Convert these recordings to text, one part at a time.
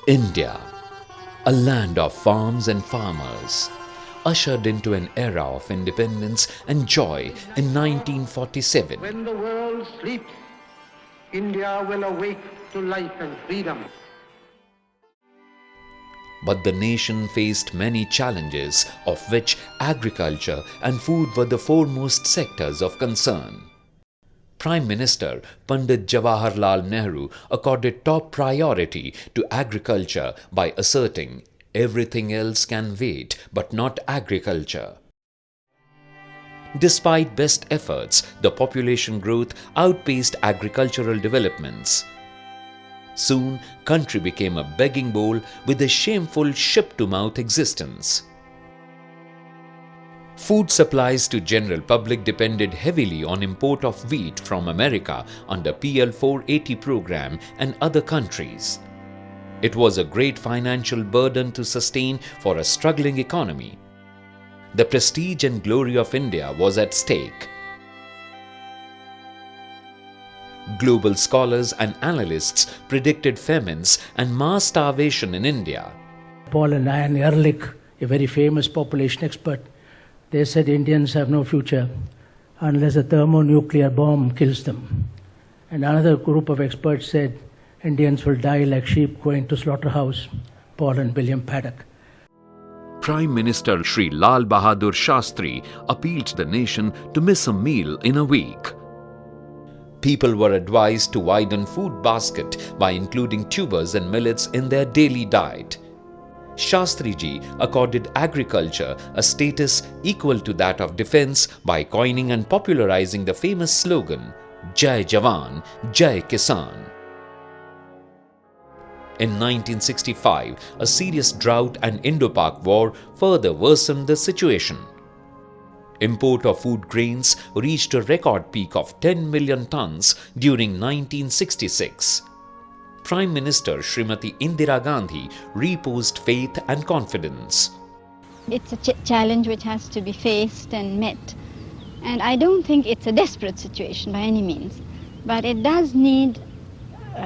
India, a land of farms and farmers, ushered into an era of independence and joy in 1947. When the world sleeps, India will awake to life and freedom. But the nation faced many challenges, of which agriculture and food were the foremost sectors of concern. Prime Minister Pandit Jawaharlal Nehru accorded top priority to agriculture by asserting, "Everything else can wait, but not agriculture." Despite best efforts, the population growth outpaced agricultural developments. Soon, country became a begging bowl with a shameful ship-to-mouth existence. Food supplies to general public depended heavily on import of wheat from America under PL 480 program and other countries. It was a great financial burden to sustain for a struggling economy. The prestige and glory of India was at stake. Global scholars and analysts predicted famines and mass starvation in India. Paul and Ian Ehrlich, a very famous population expert, they said Indians have no future unless a thermonuclear bomb kills them. And another group of experts said Indians will die like sheep going to slaughterhouse, Paul and William Paddock. Prime Minister Shri Lal Bahadur Shastri appealed to the nation to miss a meal in a week. People were advised to widen food basket by including tubers and millets in their daily diet. Shastriji accorded agriculture a status equal to that of defense by coining and popularizing the famous slogan, "Jai Jawan, Jai Kisan." In 1965, a serious drought and Indo-Pak war further worsened the situation. Import of food grains reached a record peak of 10 million tons during 1966. Prime Minister Srimati Indira Gandhi reposed faith and confidence. It's a challenge which has to be faced and met. And I don't think it's a desperate situation by any means. But it does need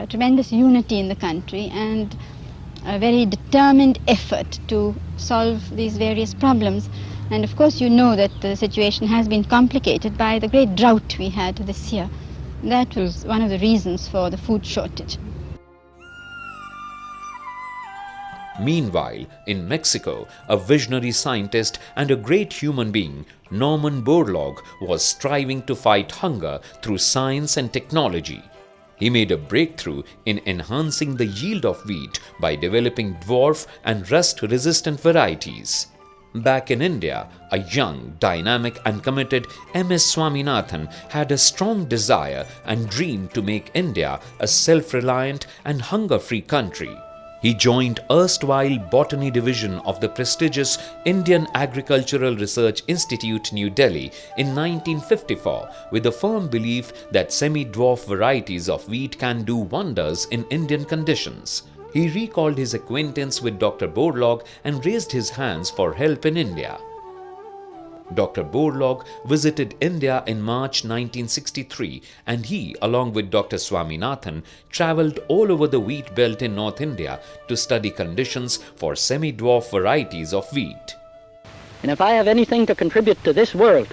tremendous unity in the country and a very determined effort to solve these various problems. And of course you know that the situation has been complicated by the great drought we had this year. That was one of the reasons for the food shortage. Meanwhile, in Mexico, a visionary scientist and a great human being, Norman Borlaug, was striving to fight hunger through science and technology. He made a breakthrough in enhancing the yield of wheat by developing dwarf and rust-resistant varieties. Back in India, a young, dynamic and committed M.S. Swaminathan had a strong desire and dream to make India a self-reliant and hunger-free country. He joined erstwhile Botany Division of the prestigious Indian Agricultural Research Institute, New Delhi in 1954 with a firm belief that semi-dwarf varieties of wheat can do wonders in Indian conditions. He recalled his acquaintance with Dr. Borlaug and raised his hands for help in India. Dr. Borlaug visited India in March 1963 and he, along with Dr. Swaminathan, travelled all over the wheat belt in North India to study conditions for semi-dwarf varieties of wheat. And if I have anything to contribute to this world,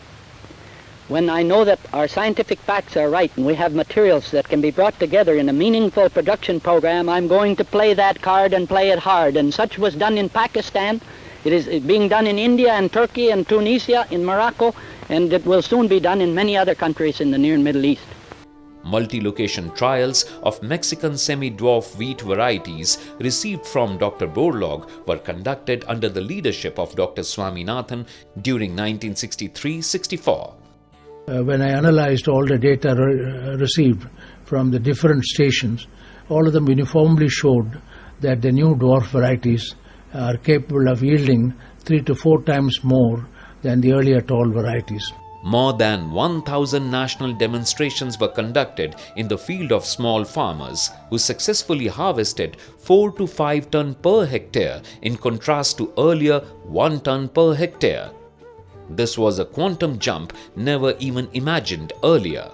when I know that our scientific facts are right and we have materials that can be brought together in a meaningful production program, I'm going to play that card and play it hard. And such was done in Pakistan. It is being done in India and Turkey and Tunisia, in Morocco, and it will soon be done in many other countries in the Near and Middle East. Multi-location trials of Mexican semi-dwarf wheat varieties received from Dr. Borlaug were conducted under the leadership of Dr. Swaminathan during 1963-64. When I analyzed all the data received from the different stations, all of them uniformly showed that the new dwarf varieties are capable of yielding 3 to 4 times more than the earlier tall varieties. More than 1,000 national demonstrations were conducted in the field of small farmers who successfully harvested 4 to 5 ton per hectare in contrast to earlier 1 ton per hectare. This was a quantum jump never even imagined earlier.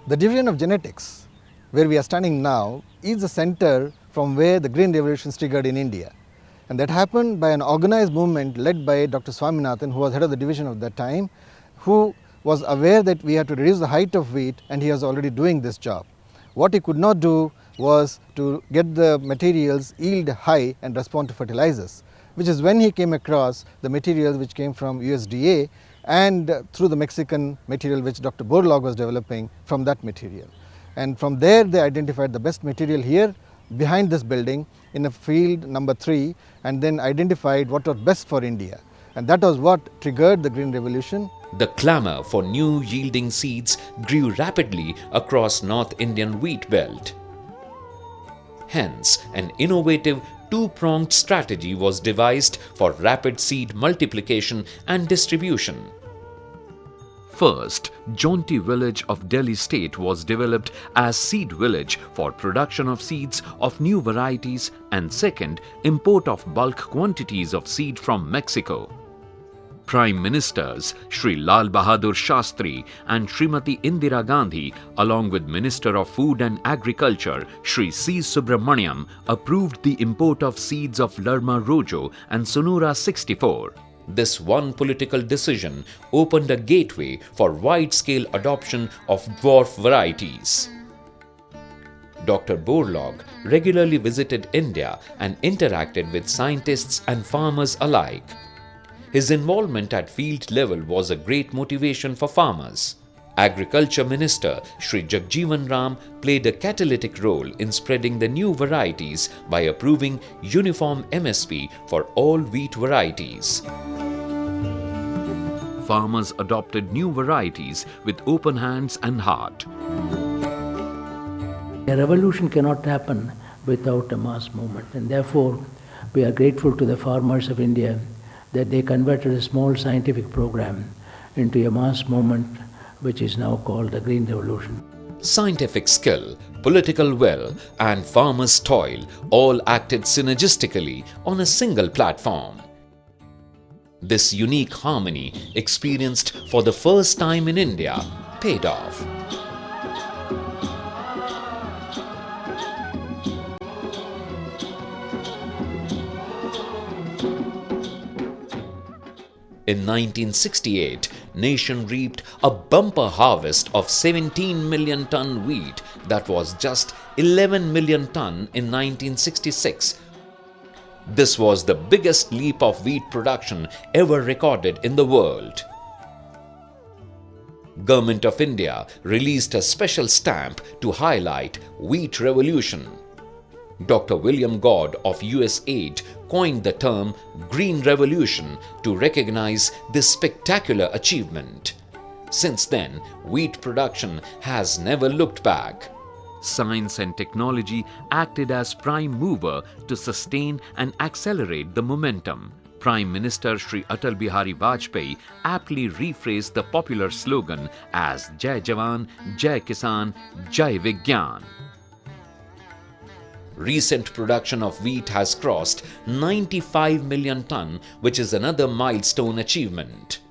The division of genetics, where we are standing now, is the center from where the Green Revolution triggered in India. And that happened by an organized movement led by Dr. Swaminathan, who was head of the division of that time, who was aware that we had to reduce the height of wheat, and he was already doing this job. What he could not do was to get the materials yield high and respond to fertilizers, which is when he came across the materials which came from USDA and through the Mexican material which Dr. Borlaug was developing from that material. And from there they identified the best material here behind this building in a field number 3, and then identified what was best for India. And that was what triggered the Green Revolution. The clamour for new yielding seeds grew rapidly across North Indian wheat belt. Hence, an innovative two-pronged strategy was devised for rapid seed multiplication and distribution. First, Jaunti village of Delhi state was developed as seed village for production of seeds of new varieties, and second, import of bulk quantities of seed from Mexico. Prime Ministers Shri Lal Bahadur Shastri and Srimati Indira Gandhi, along with Minister of Food and Agriculture Shri C. Subramaniam, approved the import of seeds of Lerma Rojo and Sonora 64. This one political decision opened a gateway for wide-scale adoption of dwarf varieties. Dr. Borlaug regularly visited India and interacted with scientists and farmers alike. His involvement at field level was a great motivation for farmers. Agriculture Minister Shri Jagjeevan Ram played a catalytic role in spreading the new varieties by approving uniform MSP for all wheat varieties. Farmers adopted new varieties with open hands and heart. A revolution cannot happen without a mass movement, and therefore we are grateful to the farmers of India that they converted a small scientific program into a mass movement which is now called the Green Revolution. Scientific skill, political will, and farmers' toil all acted synergistically on a single platform. This unique harmony, experienced for the first time in India, paid off. In 1968, nation reaped a bumper harvest of 17 million ton wheat that was just 11 million ton in 1966. This was the biggest leap of wheat production ever recorded in the world. Government of India released a special stamp to highlight Wheat Revolution. Dr. William Gord of USAID coined the term Green Revolution to recognize this spectacular achievement. Since then, wheat production has never looked back. Science and technology acted as prime mover to sustain and accelerate the momentum. Prime Minister Shri Atal Bihari Vajpayee aptly rephrased the popular slogan as Jai Jawan, Jai Kisan, Jai Vigyan. Recent production of wheat has crossed 95 million ton, which is another milestone achievement.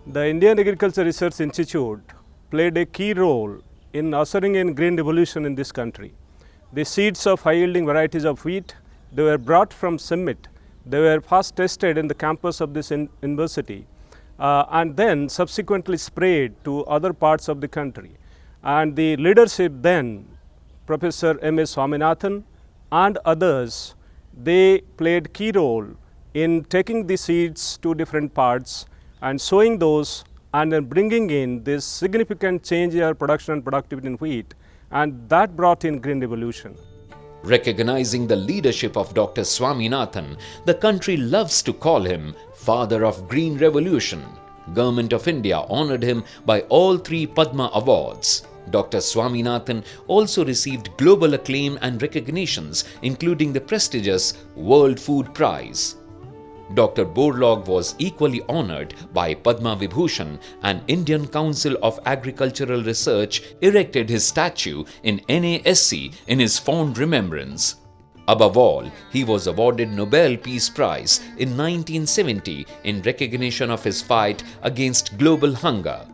The Indian Agriculture Research Institute played a key role in ushering in green revolution in this country. The seeds of high-yielding varieties of wheat, they were brought from Summit. They were first tested in the campus of this university and then subsequently sprayed to other parts of the country. And the leadership then, Professor M.S. Swaminathan and others, they played key role in taking the seeds to different parts and sowing those and then bringing in this significant change in our production and productivity in wheat, and that brought in green revolution. Recognizing the leadership of Dr. Swaminathan, the country loves to call him Father of Green Revolution. Government of India honored him by all 3 Padma Awards. Dr. Swaminathan also received global acclaim and recognitions, including the prestigious World Food Prize. Dr. Borlaug was equally honored by Padma Vibhushan, and Indian Council of Agricultural Research erected his statue in NASC in his fond remembrance. Above all, he was awarded Nobel Peace Prize in 1970 in recognition of his fight against global hunger.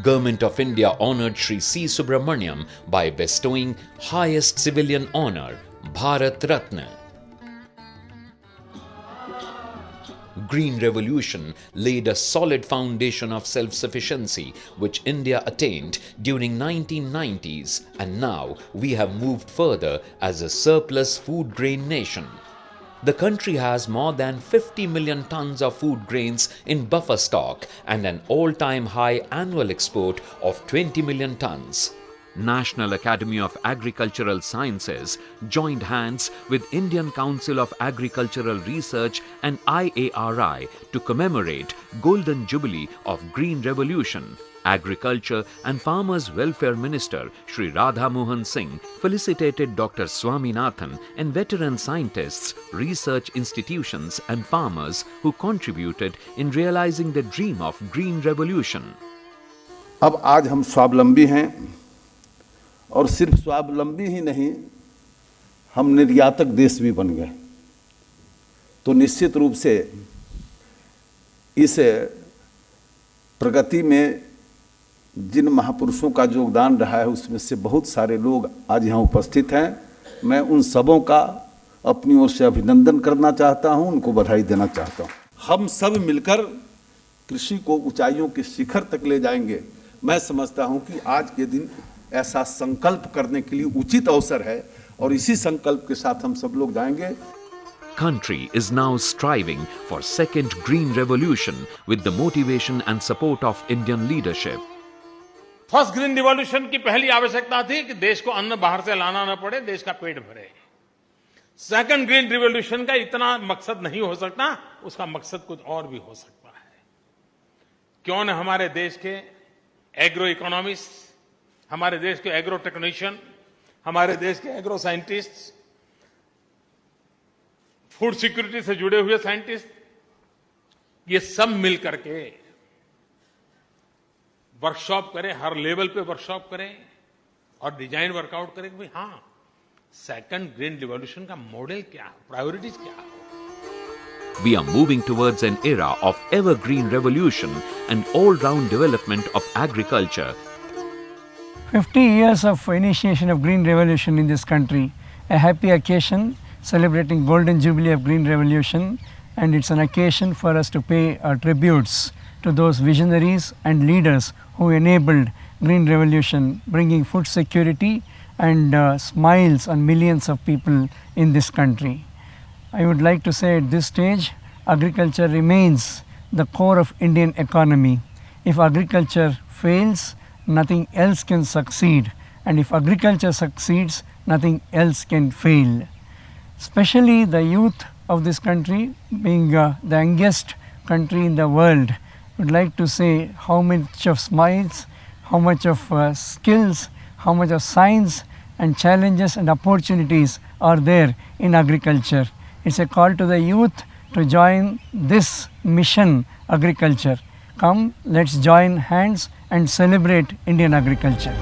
Government of India honored Sri C. Subramaniam by bestowing highest civilian honor, Bharat Ratna. Green Revolution laid a solid foundation of self-sufficiency which India attained during 1990s, and now we have moved further as a surplus food grain nation. The country has more than 50 million tons of food grains in buffer stock and an all-time high annual export of 20 million tons. National Academy of Agricultural Sciences joined hands with Indian Council of Agricultural Research and IARI to commemorate Golden Jubilee of Green Revolution. Agriculture and Farmers Welfare Minister Shri Radha Mohan Singh felicitated Dr. Swaminathan and veteran scientists, research institutions and farmers who contributed in realizing the dream of Green Revolution. अब आज हम स्वावलंबी हैं और सिर्फ स्वावलंबी ही नहीं, हम निर्यातक देश भी बन गए। तो निश्चित रूप से इस प्रगति में जिन महापुरुषों का योगदान रहा है उसमें से बहुत सारे लोग आज यहाँ उपस्थित हैं। मैं उन सबों का अपनी ओर से अभिनंदन करना चाहता हूँ, उनको बधाई देना चाहता हूँ। हम सब मिलकर कृषि को ऊंचाइयों के शिखर तक ले जाएंगे। मैं समझता हूँ कि आज के दिन ऐसा संकल्प करने के लिए उचित अवसर है और इसी संकल्प के साथ हम सब लोग जाएंगे। Country is now striving for second green revolution with the motivation and support of Indian leadership. First green revolution की पहली आवश्यकता थी कि देश को अन्न बाहर से लाना न पड़े, देश का पेट भरे। सेकंड ग्रीन रिवॉल्यूशन का इतना मकसद नहीं हो सकता, उसका मकसद कुछ और भी हो सकता है। क्यों न हमारे देश के एग्रो इकोनॉमिस्ट, हमारे देश के एग्रो टेक्नीशियन, हमारे देश के एग्रो साइंटिस्ट, फूड सिक्योरिटी से जुड़े हुए साइंटिस्ट, ये सब मिल करके वर्कशॉप करें, हर लेवल पे वर्कशॉप करें और डिजाइन वर्कआउट करें कि भाई हाँ, सेकंड ग्रीन रिवॉल्यूशन का मॉडल क्या है, प्रायोरिटीज क्या है। We are moving towards an era of evergreen revolution and all-round development of agriculture. 50 years of initiation of Green Revolution in this country, a happy occasion celebrating Golden Jubilee of Green Revolution, and it's an occasion for us to pay our tributes to those visionaries and leaders who enabled Green Revolution, bringing food security and smiles on millions of people in this country. I would like to say at this stage, agriculture remains the core of Indian economy. If agriculture fails, nothing else can succeed, and if agriculture succeeds, nothing else can fail. Especially the youth of this country, being the youngest country in the world, would like to say how much of smiles, how much of skills, how much of science and challenges and opportunities are there in agriculture. It's a call to the youth to join this mission, agriculture. Come, let's join hands and celebrate Indian agriculture.